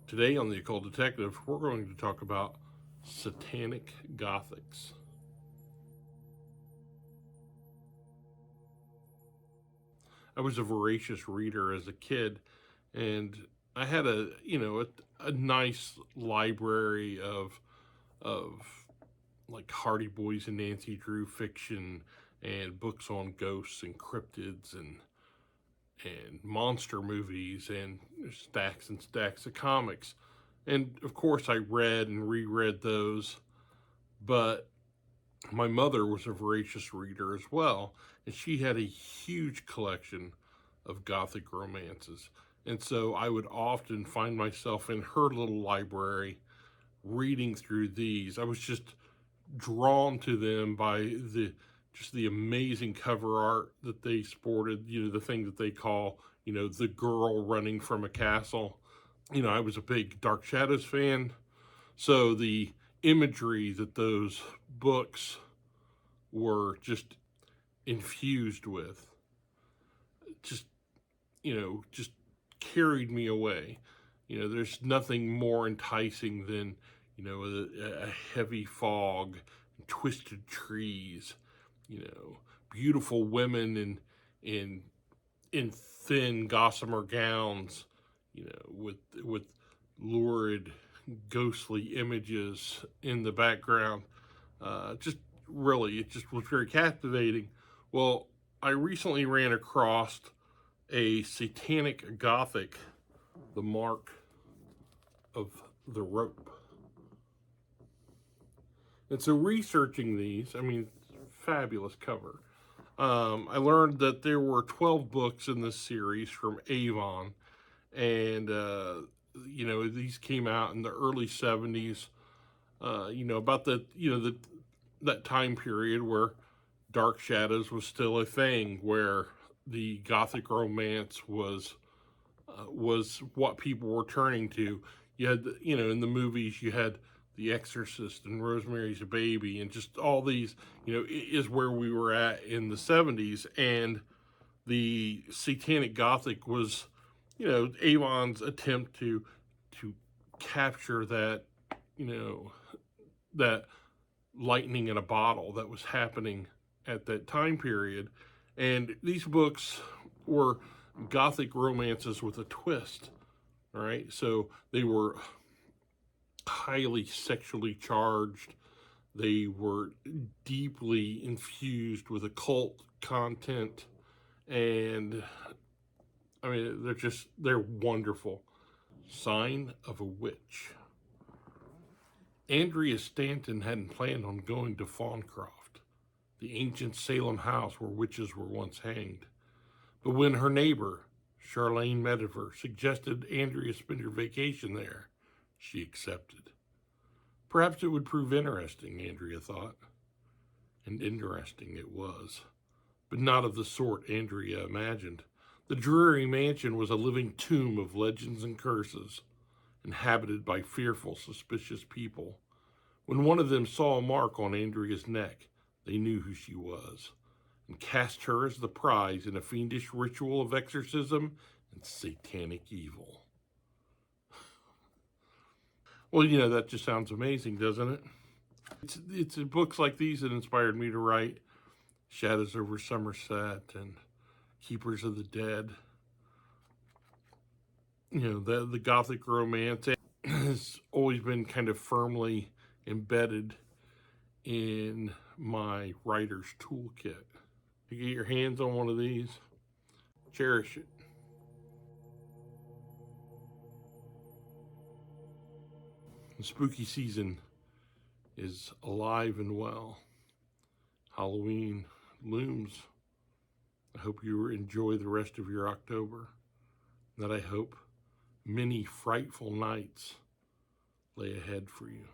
Today on the Occult Detective, we're going to talk about Satanic Gothics. I was a voracious reader as a kid, and I had a nice library of like Hardy Boys and Nancy Drew fiction and books on ghosts and cryptids and monster movies and stacks and stacks of comics. And of course, I read and reread those, but my mother was a voracious reader as well, and she had a huge collection of Gothic romances. And so I would often find myself in her little library reading through these. I was just drawn to them by the amazing cover art that they sported, the thing that they call, the girl running from a castle. I was a big Dark Shadows fan, so the imagery that those books were just infused with just just carried me away. There's nothing more enticing than a heavy fog, twisted trees, beautiful women in thin gossamer gowns, with lurid, ghostly images in the background. It just was very captivating. Well, I recently ran across a Satanic Gothic, The Mark of the Rope. And so researching these, fabulous cover. I learned that there were 12 books in this series from Avon, and these came out in the early 70s. About that time period where Dark Shadows was still a thing, where the Gothic romance was what people were turning to. You had, in the movies, you had The Exorcist and Rosemary's Baby, and just all these, is where we were at in the 70s. And the Satanic Gothic was, Avon's attempt to capture that, that lightning in a bottle that was happening at that time period. And these books were Gothic romances with a twist, all right? So they were highly sexually charged. They were deeply infused with occult content. And they're wonderful. Sign of a Witch. Andrea Stanton hadn't planned on going to Fawncroft, the ancient Salem house where witches were once hanged. But when her neighbor, Charlene Mediver, suggested Andrea spend her vacation there, she accepted. Perhaps it would prove interesting, Andrea thought. And interesting it was, but not of the sort Andrea imagined. The dreary mansion was a living tomb of legends and curses, inhabited by fearful, suspicious people. When one of them saw a mark on Andrea's neck, they knew who she was, and cast her as the prize in a fiendish ritual of exorcism and satanic evil. Well, that just sounds amazing, doesn't it? It's books like these that inspired me to write Shadows over Somerset and Keepers of the Dead. The Gothic romance has always been kind of firmly embedded in my writer's toolkit. You get your hands on one of these, cherish it. The spooky season is alive and well. Halloween looms. I hope you enjoy the rest of your October. That I hope many frightful nights lay ahead for you.